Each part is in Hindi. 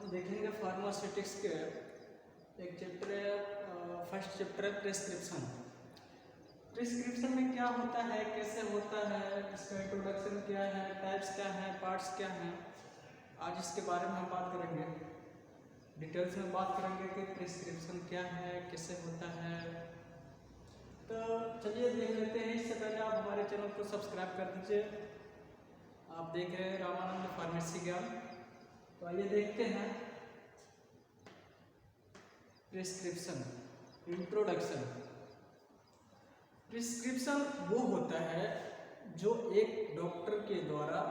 देखेंगे फार्मास्यूटिक्स के एक चैप्टर है, फर्स्ट चैप्टर है प्रिस्क्रिप्शन। प्रिस्क्रिप्शन में क्या होता है, कैसे होता है, इसका इंट्रोडक्शन क्या है, टाइप्स क्या है, पार्ट्स क्या हैं, आज इसके बारे में हम बात करेंगे। डिटेल्स में बात करेंगे कि प्रिस्क्रिप्शन क्या है, कैसे होता है। तो चलिए देख लेते हैं। इससे पहले आप हमारे चैनल को सब्सक्राइब कर दीजिए। आप देख रहे हैं रामानंद फार्मेसी ज्ञान। तो आइए देखते हैं प्रिस्क्रिप्शन। इंट्रोडक्शन। प्रिस्क्रिप्शन वो होता है जो एक डॉक्टर के द्वारा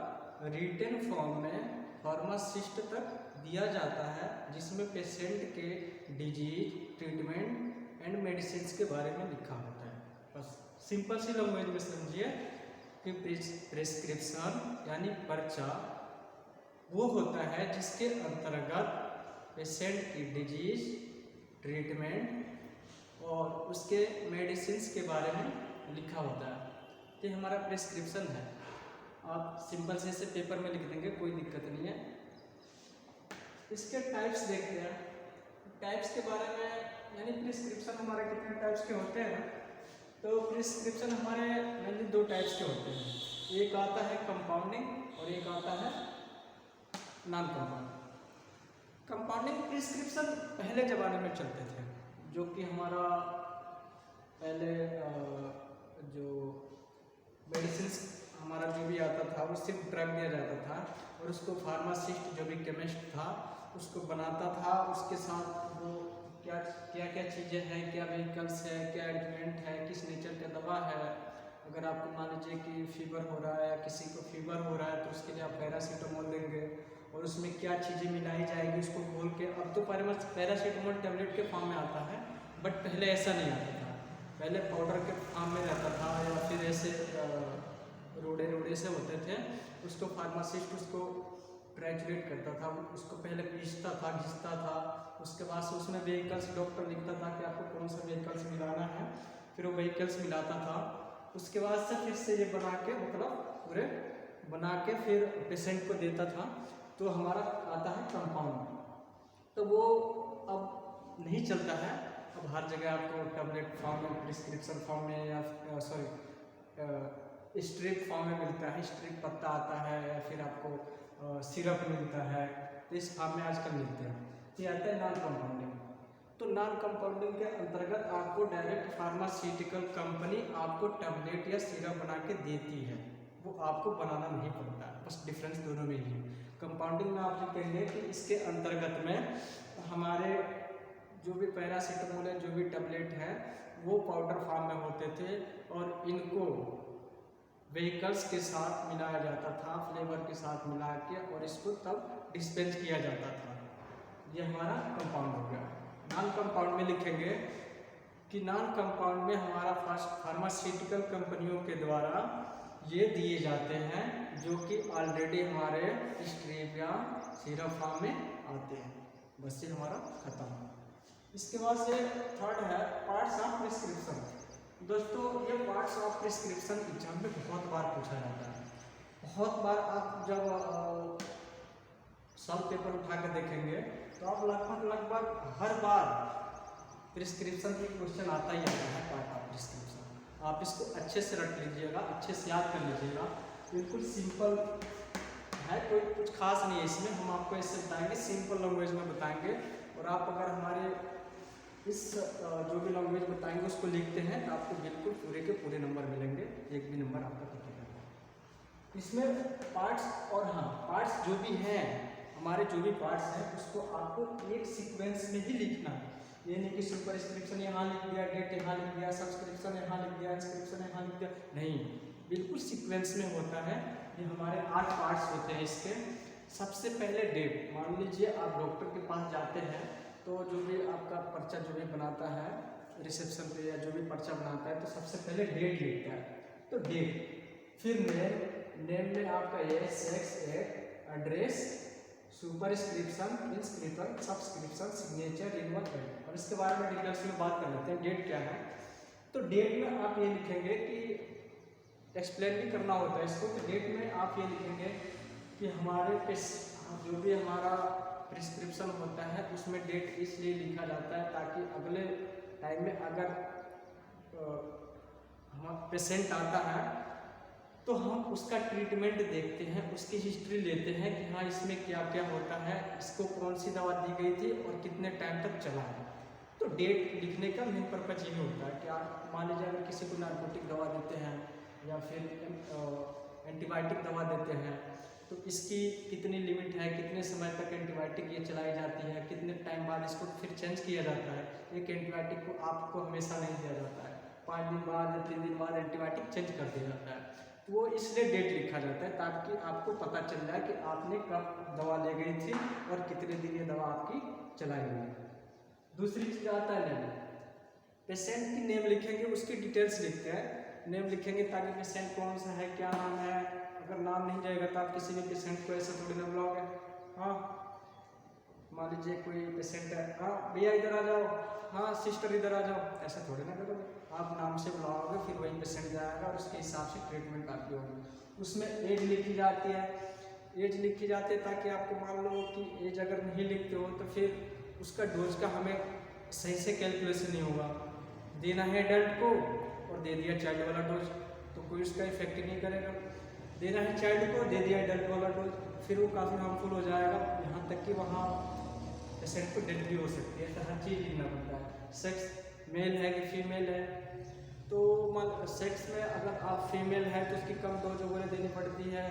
रिटन फॉर्म में फार्मासिस्ट तक दिया जाता है, जिसमें पेशेंट के डिजीज, ट्रीटमेंट एंड मेडिसिन के बारे में लिखा होता है। बस सिंपल सी लैंग्वेज में समझिए कि प्रिस्क्रिप्शन यानी पर्चा वो होता है जिसके अंतर्गत पेशेंट की डिजीज, ट्रीटमेंट और उसके मेडिसिन के बारे में लिखा होता है। ये हमारा प्रिस्क्रिप्शन है। आप सिंपल से इसे पेपर में लिख देंगे, कोई दिक्कत नहीं है। इसके टाइप्स देखते हैं। टाइप्स के बारे में यानी प्रिस्क्रिप्शन हमारे कितने टाइप्स के होते हैं। तो प्रिस्क्रिप्शन हमारे मेनली दो टाइप्स के होते हैं। एक आता है कंपाउंडिंग और एक आता है नॉन कंपाउंडिंग। कंपाउंडिंग प्रिस्क्रिप्शन पहले ज़माने में चलते थे, जो कि हमारा पहले जो मेडिसिन हमारा जो भी आता था उससे ड्रग दिया जाता था और उसको फार्मासिस्ट जो भी केमिस्ट था उसको बनाता था। उसके साथ वो क्या क्या चीज़ें हैं, क्या व्हीकल्स है, क्या एडजमेंट है, किस नेचर का दवा है। अगर आपको मान लीजिए कि फीवर हो रहा है या किसी को फीवर हो रहा है तो उसके लिए आप पैरासीटामोल देंगे और उसमें क्या चीज़ें मिलाई जाएगी उसको खोल के। अब तो पैरासीटामोल टैबलेट के फॉर्म में आता है, बट पहले ऐसा नहीं आता था। पहले पाउडर के फॉर्म में रहता था या फिर ऐसे रोड़े से होते थे। उसको फार्मासिस्ट उसको ट्रांसलेट करता था, उसको पहले पीसता था, घिसता था। उसके बाद से उसमें व्हीकल्स डॉक्टर लिखता था कि आपको कौन सा व्हीकल्स मिलाना है, फिर वो व्हीकल्स मिलाता था। उसके बाद से फिर से ये बना के मतलब पूरे बना के फिर पेशेंट को देता था। तो हमारा आता है कंपाउंड। तो वो अब नहीं चलता है। अब हर जगह आपको टैबलेट फॉर्म में, प्रिस्क्रिप्शन फॉर्म में या स्ट्रिप फॉर्म में मिलता है। स्ट्रिप पत्ता आता है या फिर आपको सिरप मिलता है। तो इस फॉर्म में आजकल मिलते हैं। ये आता है नॉन कंपाउंडिंग। तो नॉन कंपाउंडिंग के अंतर्गत आपको डायरेक्ट फार्मास्यूटिकल कंपनी आपको टैबलेट या सिरप बना के देती है, वो आपको बनाना नहीं पड़ता है। बस डिफरेंस दोनों में ही है। कंपाउंडिंग में आप लिखेंगे कि इसके अंतर्गत में हमारे जो भी पैरासीटामोल है, जो भी टैबलेट है, वो पाउडर फॉर्म में होते थे और इनको व्हीकल्स के साथ मिलाया जाता था, फ्लेवर के साथ मिला के, और इसको तब डिस्पेंस किया जाता था। ये हमारा कंपाउंड हो गया। नॉन कंपाउंड में लिखेंगे कि नॉन कंपाउंड में हमारा फार्मास्यूटिकल कंपनियों के द्वारा ये दिए जाते हैं जो कि ऑलरेडी हमारे स्ट्रिप या सिरप फॉर्म में आते हैं। बस ये हमारा खत्म। इसके बाद से थर्ड है पार्ट्स ऑफ प्रिस्क्रिप्शन। दोस्तों ये पार्ट्स ऑफ प्रिस्क्रिप्शन एग्जाम में बहुत बार पूछा जाता है। बहुत बार आप जब सॉल्व पेपर उठा कर देखेंगे तो आप लगभग हर बार प्रिस्क्रिप्शन की क्वेश्चन आता ही आता है। पार्ट ऑफ प्रिस्क्रिप्शन आप इसको अच्छे से रख लीजिएगा, अच्छे से याद कर लीजिएगा। बिल्कुल सिंपल है, कोई कुछ खास नहीं है इसमें। हम आपको इससे बताएंगे, सिंपल लैंग्वेज में बताएंगे। और आप अगर हमारे इस जो भी लैंग्वेज बताएंगे उसको लिखते हैं तो आपको बिल्कुल पूरे के पूरे नंबर मिलेंगे, एक भी नंबर आपका कटेगा। इसमें पार्ट्स और पार्ट्स जो भी हैं, हमारे जो भी पार्ट्स हैं उसको आपको एक सीक्वेंस में ही लिखना है। ये नहीं कि सुपरस्क्रिप्शन यहाँ लिख दिया, डेट यहाँ लिख दिया, सब्सक्रिप्शन यहाँ लिख दिया, इंस्क्रिप्शन यहाँ लिख दिया, नहीं, बिल्कुल सीक्वेंस में होता है। ये हमारे 8 पार्ट्स होते हैं इसके। सबसे पहले डेट। मान लीजिए आप डॉक्टर के पास जाते हैं तो जो भी आपका पर्चा जो भी बनाता है रिसेप्शन पे या जो भी पर्चा बनाता है तो सबसे पहले डेट लिखता है। तो डेट, फिर नेम में आपका age, sex, address, superscription, inscription, subscription, signature, renewal date. और इसके बारे में डिटेल्स में बात कर लेते हैं। डेट क्या है? तो डेट में आप ये लिखेंगे कि एक्सप्लेन भी करना होता है इसको। तो डेट में आप ये लिखेंगे कि हमारे जो भी हमारा प्रिस्क्रिप्शन होता है उसमें डेट इसलिए लिखा जाता है ताकि अगले टाइम में अगर हम पेशेंट आता है तो हम उसका ट्रीटमेंट देखते हैं, उसकी हिस्ट्री लेते हैं कि हाँ इसमें क्या क्या होता है, इसको कौन सी दवा दी गई थी और कितने टाइम तक चला है। तो डेट लिखने का मेन पर्पज ये होता है कि आप मान लीजिए अगर किसी को नार्कोटिक दवा देते हैं या फिर एंटीबायोटिक दवा देते हैं तो इसकी कितनी लिमिट है, कितने समय तक एंटीबायोटिक ये चलाई जाती है, कितने टाइम बाद इसको फिर चेंज किया जाता है। एक एंटीबायोटिक को आपको हमेशा नहीं दिया जाता है, 5 दिन बाद या 3 दिन बाद एंटीबायोटिक चेंज कर दिया जाता है। तो वो इसलिए डेट लिखा जाता है ताकि आपको पता चल जाए कि आपने कब दवा ले गई थी और कितने दिन ये दवा आपकी चलाई गई। दूसरी चीज़ आता है नेम। पेशेंट की नेम लिखेंगे, उसकी डिटेल्स लिखते हैं, नेम लिखेंगे ताकि पेशेंट कौन सा है, क्या नाम है। अगर नाम नहीं जाएगा तो आप किसी भी पेशेंट को ऐसे थोड़ी ना बुलाओगे। हाँ मान लीजिए कोई पेशेंट है, हाँ भैया इधर आ जाओ, हाँ सिस्टर इधर आ जाओ, ऐसा थोड़ी ना करोगे। आप नाम से बुलाओगे, फिर वही पेशेंट जाएगा और उसके हिसाब से ट्रीटमेंट आपकी होगी। उसमें एज लिखी जाती है, एज लिखी जाती है ताकि आपको मान लो कि एज अगर नहीं लिखते हो तो फिर उसका डोज का हमें सही से कैलकुलेशन नहीं होगा। देना है एडल्ट को और दे दिया चाइल्ड वाला डोज तो कोई उसका इफेक्ट ही नहीं करेगा। देना है चाइल्ड को, दे दिया एडल्ट वाला डोज, फिर वो काफ़ी हार्मफुल हो जाएगा, यहाँ तक कि वहाँ पेशेंट को डेथ भी हो सकती है। तो हर चीज़ लिखना पड़ता है। सेक्स मेल है कि फीमेल है, तो मान सेक्स में अगर आप फीमेल है तो उसकी कम डोज वगैरह देनी पड़ती है,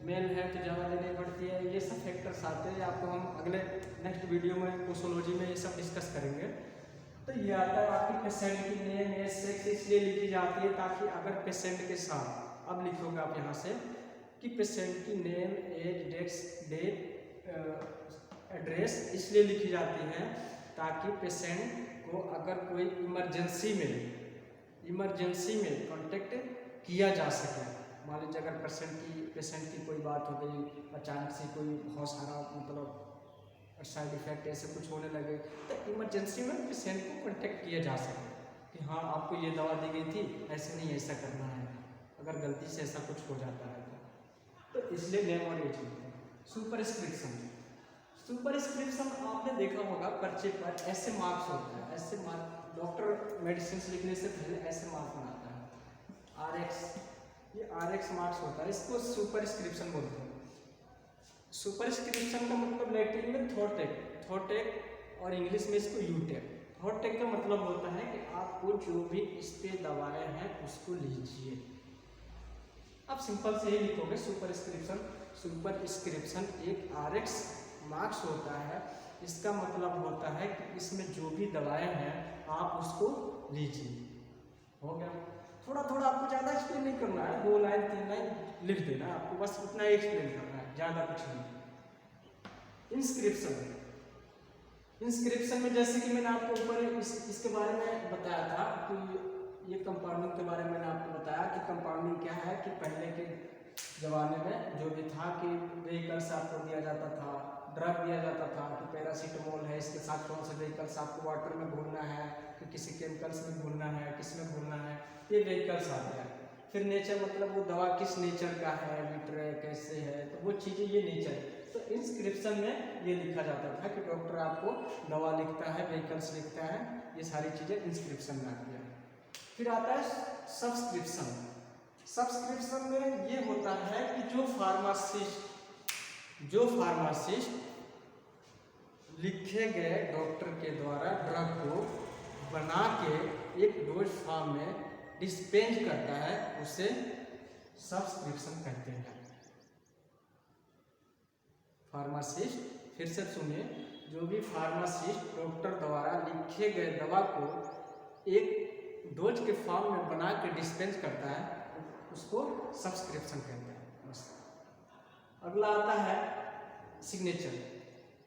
मेल है तो ज़्यादा देनी पड़ती है। ये सब फैक्टर्स आते हैं, आपको हम अगले नेक्स्ट वीडियो में पोसोलॉजी में ये सब डिस्कस करेंगे। तो ये आता है आपकी पेशेंट की नेम, एज, सेक्स इसलिए लिखी जाती है ताकि अगर पेशेंट के साथ अब लिखोगे आप यहाँ से कि पेशेंट की नेम, एज, डेट, एड्रेस इसलिए लिखी जाती है ताकि पेशेंट को अगर कोई इमरजेंसी में कांटेक्ट किया जा सके। मान लीजिए अगर पेशेंट की कोई बात हो गई, अचानक से कोई बहुत सारा मतलब साइड इफेक्ट ऐसे कुछ होने लगे तो इमरजेंसी में पेशेंट को कांटेक्ट किया जा सके कि हाँ आपको ये दवा दी गई थी, ऐसे नहीं ऐसा करना है, अगर गलती से ऐसा कुछ हो जाता है तो इसलिए नेम और एज लिखते हैं। सुपरस्क्रिप्शन आपने देखा होगा पर्चे पर ऐसे मार्क्स होता है, ऐसे मार्क डॉक्टर मेडिसिन लिखने से पहले ऐसे मार्क बनाता है, RX, ये RX मार्क्स होता है, इसको सुपरस्क्रिप्शन बोलते हैं। सुपरस्क्रिप्शन का मतलब लैटिन में थॉटेक और इंग्लिश में इसको यूटेक। थॉटेक का मतलब होता है कि आपको जो भी इस पे दवाएं हैं उसको लीजिए। आप सिंपल से ही लिखोगे सुपरस्क्रिप्शन एक RX मार्क्स होता है, इसका मतलब होता है कि इसमें जो भी दवाएं हैं आप उसको लीजिए। हो गया। थोड़ा थोड़ा आपको ज़्यादा एक्सप्लेन नहीं करना है, 2 लाइन 3 लाइन लिख देना है, आपको बस उतना ही एक्सप्लेन करना है, ज़्यादा कुछ नहीं। इंस्क्रिप्शन में जैसे कि मैंने आपको ऊपर इसके बारे में बताया था कि ये कंपाउंडिंग के बारे में मैंने आपको बताया कि कंपाउंडिंग क्या है, कि पहले के ज़माने में जो भी था कि व्हीकल्स आपको दिया जाता था, ड्रग दिया जाता था कि पैरासीटामोल है, इसके साथ कौन से व्हीकल्स आपको वाटर में घुलना है, कि किसी केमिकल्स में घुलना है, किस में घुलना है, ये व्हीकल्स आते हैं। फिर नेचर मतलब वो दवा किस नेचर का है, लीटर है, कैसे है, तो वो चीज़ें ये नेचर। तो इंस्क्रिप्शन में ये लिखा जाता था कि डॉक्टर आपको दवा लिखता है, व्हीकल्स लिखता है, ये सारी चीज़ें इंस्क्रिप्शन में आती है। फिर आता है सब्सक्रिप्शन। सब्सक्रिप्शन में ये होता है कि जो फार्मासिस्ट लिखे गए डॉक्टर के द्वारा ड्रग को बना के एक डोज फॉर्म में डिस्पेंस करता है, उसे सब्सक्रिप्शन कहते हैं। फार्मासिस्ट, फिर से सुनिए, जो भी फार्मासिस्ट डॉक्टर द्वारा लिखे गए दवा को एक डोज के फॉर्म में बना के डिस्पेंस करता है उसको सब्सक्रिप्शन कहते हैं। बस। अगला आता है सिग्नेचर।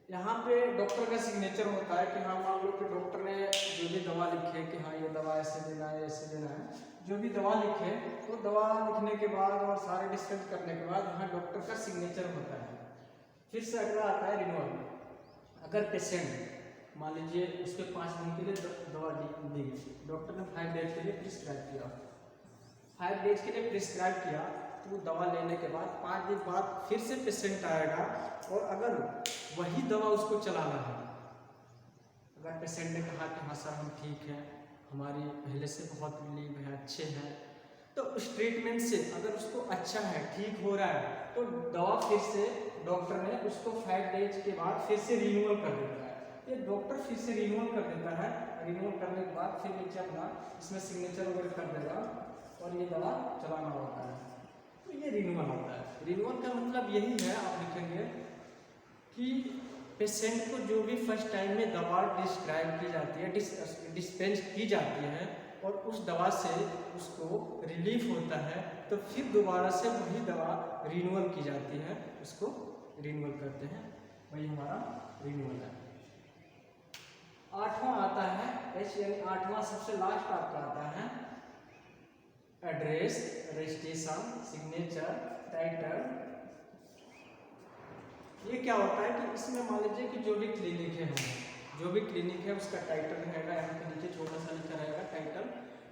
यहाँ पे डॉक्टर का सिग्नेचर होता है कि हाँ मान लो कि डॉक्टर ने जो भी दवा लिखे कि हाँ ये दवा ऐसे देना है, ऐसे देना है, जो भी दवा लिखे तो दवा लिखने के बाद और सारे डिस्पेंस करने के बाद यहाँ डॉक्टर का सिग्नेचर होता है। फिर से अगला आता है रिन्यूअल। अगर पेशेंट मान लीजिए उसके 5 दिन के लिए दवा दी गई, डॉक्टर ने 5 डेज के लिए प्रिस्क्राइब किया, 5 डेज के लिए प्रिस्क्राइब किया, तो वो दवा लेने के बाद 5 दिन बाद फिर से पेशेंट आएगा और अगर वही दवा उसको चलाना है, अगर पेशेंट ने कहा कि हाँ सर हम ठीक हैं, हमारी पहले से बहुत रिलीव है, अच्छे हैं, तो उस ट्रीटमेंट से अगर उसको अच्छा है, ठीक हो रहा है, तो दवा फिर से डॉक्टर ने उसको 5 डेज के बाद फिर से रिन्यूअल कर देता है। ये डॉक्टर फिर से रिन्यूअल कर देता है, रिन्यूअल करने के बाद फिर नीचे अपना इसमें सिग्नेचर वगैरह कर देगा और ये दवा चलाना होता है। तो ये रिन्यूअल होता है। रिन्यूअल का मतलब यही है, आप लिखेंगे कि पेशेंट को जो भी फर्स्ट टाइम में दवा डिस्क्राइब की जाती है, डिस्पेंस की जाती है और उस दवा से उसको रिलीफ होता है, तो फिर दोबारा से वही दवा रिन्यूअल की जाती है, उसको रिन्यूअल करते हैं, वही हमारा रिन्यूअल है। 8वां आता है एच, यानी 8वां सबसे लास्ट आपका आता है एड्रेस, रजिस्ट्रेशन, सिग्नेचर, टाइटल। ये क्या होता है कि इसमें मान लीजिए कि जो भी क्लिनिक है, जो भी क्लिनिक है उसका टाइटल रहेगा, यहाँ पे नीचे छोटा सा लिखा रहेगा टाइटल।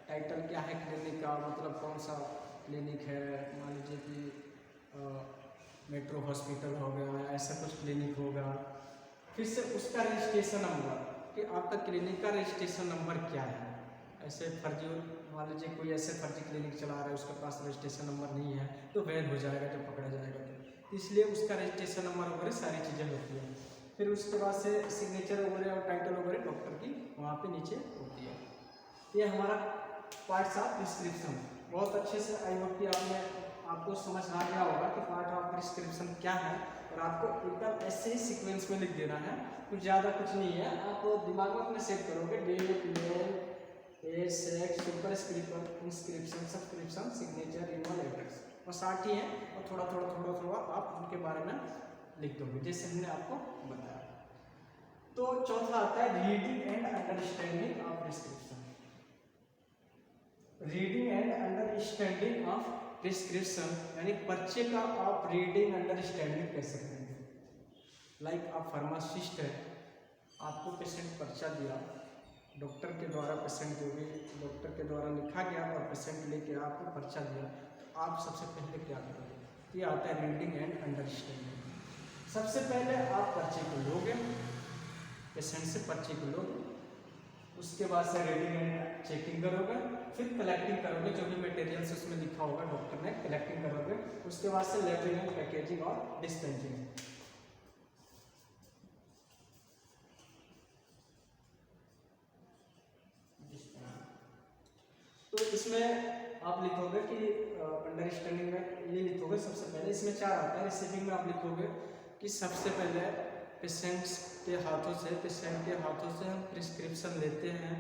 टाइटल क्या है क्लिनिक का, मतलब कौन सा क्लिनिक है, मान लीजिए कि मेट्रो हॉस्पिटल हो गया, ऐसा कुछ क्लिनिक होगा। फिर से उसका रजिस्ट्रेशन नंबर कि आपका क्लिनिक का रजिस्ट्रेशन नंबर क्या है। ऐसे फर्जी, मान लीजिए कोई ऐसे फर्जी क्लिनिक चला रहा है, उसके पास रजिस्ट्रेशन नंबर नहीं है, तो वैध हो जाएगा जब पकड़ा जाएगा तो इसलिए उसका रजिस्ट्रेशन नंबर वगैरह सारी चीज़ें होती हैं। फिर उसके बाद से सिग्नेचर वगैरह और टाइटल वगैरह डॉक्टर की वहाँ पे नीचे होती है। ये हमारा पार्ट्स ऑफ प्रिस्क्रिप्शन। बहुत अच्छे से आई होप कि आपको समझ आ गया होगा कि पार्ट ऑफ प्रिस्क्रिप्शन क्या है, और आपको एकदम ऐसे ही सीक्वेंस में लिख देना है, कुछ ज़्यादा कुछ नहीं है। आप दिमाग में अपने सेट करोगे, date, male, age, sex, superscription, inscription, subscription, signature, renewal, address, बस 8 ही हैं, और थोड़ा थोड़ा आप उनके बारे में लिख दोगे जैसे हमने आपको बताया। तो चौथा आता है reading and understanding of prescription. Reading and understanding of prescription यानी पर्चे का आप रीडिंग अंडरस्टैंडिंग कैसे करेंगे। लाइक आप फार्मासिस्ट है, आपको पेशेंट पर्चा दिया, डॉक्टर के द्वारा पेशेंट जो भी डॉक्टर के द्वारा लिखा गया और पेशेंट लेके आपको पर्चा दिया, तो आप सबसे पहले क्या करोगे। ये आता है रीडिंग एंड अंडरस्टैंडिंग। सबसे पहले आप पर्चे को लोगे, पेशेंट से पर्चे को लोगे, उसके बाद से रीडिंग एंड चेकिंग करोगे, फिर कलेक्टिंग करोगे, जो भी मटेरियल्स उसमें लिखा होगा डॉक्टर ने, कलेक्टिंग करोगे, उसके बाद से लेबलिंग एंड पैकेजिंग और डिस्पेंसिंग। तो इसमें आप लिखोगे कि अंडरस्टैंडिंग में ये लिखोगे सबसे पहले, इसमें 4 आता है। रिसीविंग में आप लिखोगे कि सबसे पहले पेशेंट के हाथों से हम प्रिस्क्रिप्शन लेते हैं।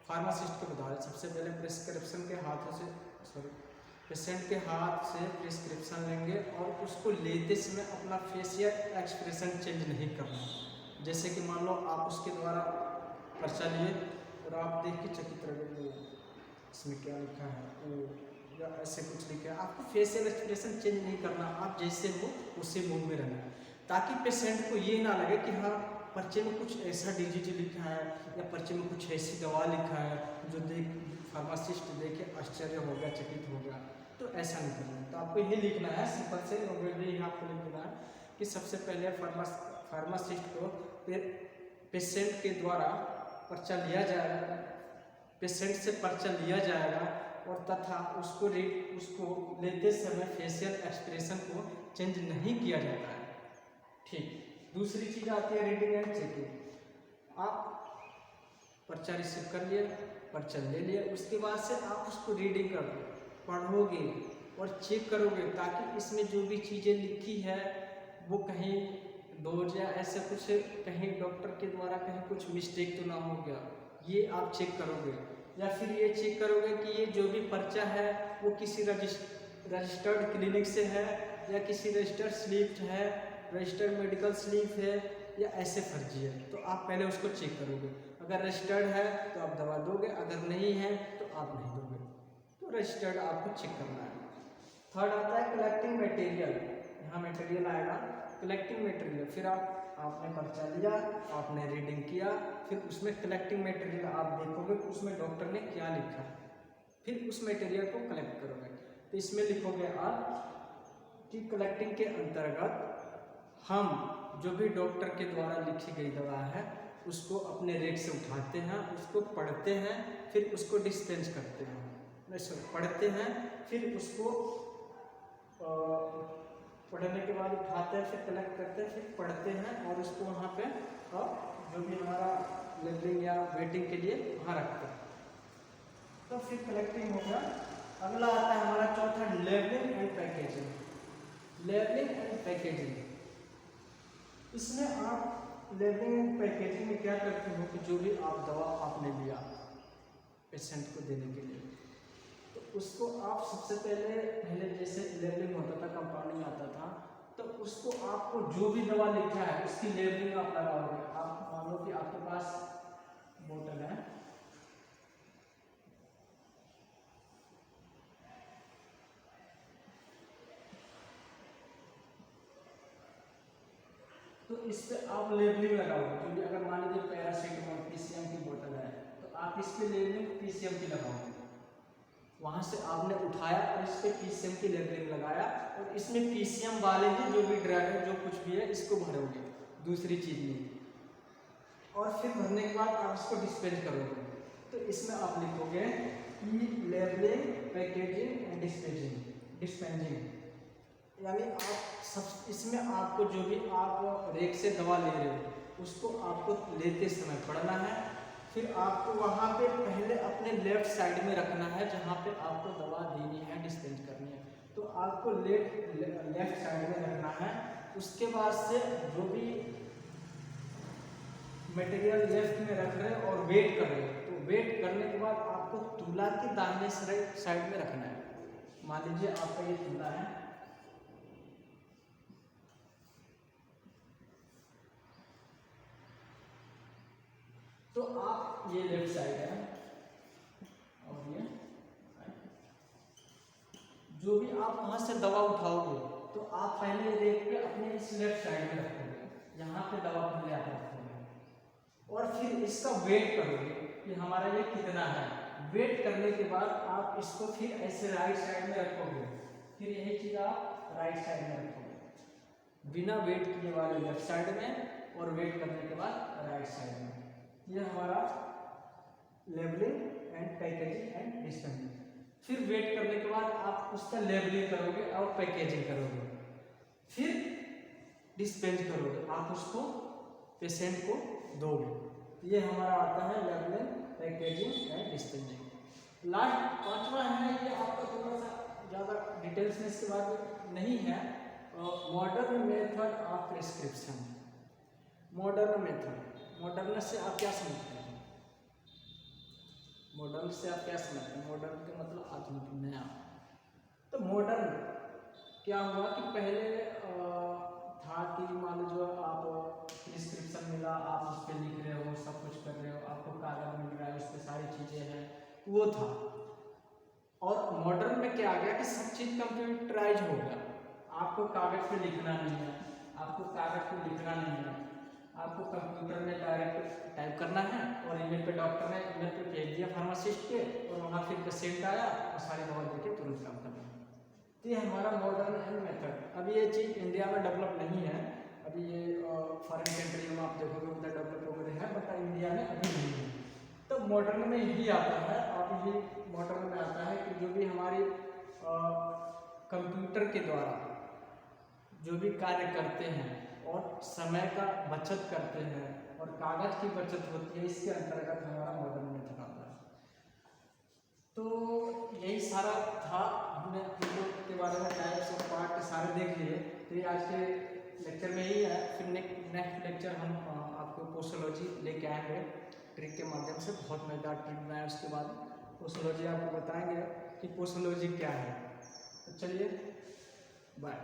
फार्मासिस्ट को बता रहे, सबसे पहले प्रिस्क्रिप्शन के हाथों से पेशेंट के हाथ से प्रिस्क्रिप्शन लेंगे और उसको लेते समय अपना फेशियल एक्सप्रेशन चेंज नहीं करना। जैसे कि मान लो आप उसके द्वारा पर्चा लिए और आप देख के चकित रह गए, इसमें क्या लिखा है, या ऐसे कुछ लिखा है, आपको फेशियल एक्सप्रेशन चेंज नहीं करना, आप जैसे हो उसी मूड में रहना, ताकि पेशेंट को ये ना लगे कि हाँ पर्चे में कुछ ऐसा डिजीज लिखा है या पर्चे में कुछ ऐसी दवा लिखा है जो फार्मासिस्ट देखे आश्चर्य हो गया, चकित हो गया। तो ऐसा नहीं करना है। तो आपको यही लिखना है, सिंपल से यही आपको लिख देना है कि सबसे पहले फार्मासिस्ट को पेशेंट के द्वारा पर्चा लिया जाएगा, पेशेंट से पर्चा लिया जाएगा और तथा उसको लेते समय फेशियल एक्सप्रेशन को चेंज नहीं किया जाता है। ठीक, दूसरी चीज़ आती है रीडिंग एंड चेकिंग। आप पर्चा रिसीव कर लिया, पर्चा ले लिया, उसके बाद से आप उसको रीडिंग करोगे, पढ़ोगे और चेक करोगे, ताकि इसमें जो भी चीज़ें लिखी है वो कहीं डोज या ऐसे कुछ कहीं डॉक्टर के द्वारा कहीं कुछ मिस्टेक तो ना हो गया, ये आप चेक करोगे। या फिर ये चेक करोगे कि ये जो भी पर्चा है वो किसी रजिस्टर्ड क्लिनिक से है या किसी रजिस्टर्ड स्लिप है, रजिस्टर्ड मेडिकल स्लिप है या ऐसे फर्जी है। तो आप पहले उसको चेक करोगे, अगर रजिस्टर्ड है तो आप दवा दोगे, अगर नहीं है तो आप नहीं दोगे। तो रजिस्टर्ड आपको चेक करना है। थर्ड आता है कलेक्टिंग मटेरियल। यहाँ मटेरियल आएगा कलेक्टिंग मटेरियल। फिर आपने पर्चा लिया, आपने रीडिंग किया, फिर उसमें कलेक्टिंग मटेरियल आप देखोगे उसमें डॉक्टर ने क्या लिखा है, फिर उस मटेरियल को कलेक्ट करोगे। तो इसमें लिखोगे आप कि कलेक्टिंग के अंतर्गत हम जो भी डॉक्टर के द्वारा लिखी गई दवा है उसको अपने रेक से उठाते हैं, उसको पढ़ते हैं, फिर उसको डिस्पेंस करते हैं, पढ़ते हैं, फिर उसको पढ़ने के बाद उठाते हैं, फिर कलेक्ट करते हैं, फिर पढ़ते हैं और उसको वहाँ पे जो भी हमारा लेबलिंग या वेटिंग के लिए वहाँ रखते हैं। तो फिर कलेक्टिंग हो गया। अगला आता है हमारा चौथा, labelling and packaging. Labelling and packaging, इसमें आप लेबलिंग एंड पैकेजिंग में क्या करते हो कि जो भी आप दवा आपने लिया पेशेंट को देने के लिए, तो उसको आप सबसे पहले जैसे लेबलिंग होता था, कंपाउंडिंग आता था, तो उसको आपको जो भी दवा लिखा है उसकी लेबलिंग आप लगाओगे। आप मान लो कि आपके पास बोतल है, तो इस पे आप लेबलिंग लगाओगे। क्योंकि अगर मान लीजिए पैरासीटामोल पीसीएम की बोतल है तो आप इस पे लेबलिंग पीसीएम की लगाओगे। वहां से आपने उठाया और इस पे पीसीएम की लेबलिंग लगाया और इसमें पीसीएम वाले ही जो भी ड्रग है, जो कुछ भी है, इसको भरोगे, दूसरी चीज नहीं। और फिर भरने के बाद आप इसको डिस्पेंस करोगे। तो इसमें आप लिखोगे कि लेबलिंग, पैकेजिंग एंड डिस्पेंसिंग, यानी आप सब इसमें आपको जो भी आप रेक से दवा ले रहे हो उसको आपको लेते समय पढ़ना है। फिर आपको वहाँ पे पहले अपने लेफ्ट साइड में रखना है जहाँ पे आपको दवा देनी है, डिस्पेंस करनी है, तो आपको लेफ्ट साइड में रखना है। उसके बाद से जो भी मटेरियल लेफ्ट में रख रहे हो और वेट कर रहे हो, तो वेट करने के बाद आपको तुला के दाहिने साइड में रखना है। मान लीजिए आपका ये तुला है, तो आप ये लेफ्ट साइड है और ये जो भी आप वहां से दवा उठाओगे तो आप पहले रेक पे अपने इस लेफ्ट साइड में रखोगे, यहाँ पे दवा पहले आप रखोगे और फिर इसका वेट करोगे कि हमारा ये कितना है। वेट करने के बाद आप इसको फिर ऐसे राइट साइड में रखोगे, फिर यही चीज आप राइट साइड में रखोगे, बिना वेट किए वाले लेफ्ट साइड में और वेट करने के बाद राइट साइड में। ये हमारा labelling and packaging and dispensing. फिर वेट करने के बाद आप उसका लेबलिंग करोगे और पैकेजिंग करोगे, फिर डिस्पेंस करोगे, आप उसको पेशेंट को दोगे। ये हमारा आता है labelling, packaging and dispensing. Last पांचवा है, ये आपका थोड़ा सा ज़्यादा डिटेल्स में इसके बाद नहीं है, modern method of prescription. Modern method, modern से आप क्या समझते हैं? मॉडर्न से आप क्या समझते हैं? मॉडर्न का मतलब आधुनिक, नया। तो मॉडर्न क्या हुआ कि पहले था कि मान लो आप प्रिस्क्रिप्शन मिला, आप उस पर लिख रहे हो, सब कुछ कर रहे हो, आपको कागज मिल रहा है, उस पर सारी चीज़ें हैं, वो था। और मॉडर्न में क्या आ गया कि सब चीज़ कंप्यूटराइज हो गया। आपको कागज पे लिखना नहीं है, आपको कागज पे लिखना नहीं है, आपको कंप्यूटर में डायरेक्ट टाइप करना है और ईमेल पे डॉक्टर ने ईमेल पे भेज दिया फार्मासिस्ट के, और वहाँ फिर पेशेंट आया और सारी दवा देके तुरंत काम करना। तो ये हमारा मॉडर्न मेथड। अभी ये चीज़ इंडिया में डेवलप नहीं है, अभी ये फॉरेन कंट्री में आप देखोगे उधर डेवलप हो गए हैं, बट इंडिया में अभी नहीं है। तो मॉडर्न में यही आता है, अब ये मॉडर्न में आता है कि जो भी हमारी कंप्यूटर के द्वारा जो भी कार्य करते हैं और समय का बचत करते हैं और कागज की बचत होती है, इसके अंतर्गत हमारा मॉडर्न मेथड आता है। तो यही सारा था, हमने लोग के बारे में टाइप्स और पार्ट सारे देख लिए। तो ये आज के लेक्चर में यही है। फिर नेक्स्ट लेक्चर हम आपको पोस्टोलॉजी लेके आएंगे ट्रिक के माध्यम से, बहुत मजेदार ट्रिक बनाया। उसके बाद पोस्टोलॉजी आपको बताएंगे कि पोस्टोलॉजी क्या है। तो चलिए, बाय।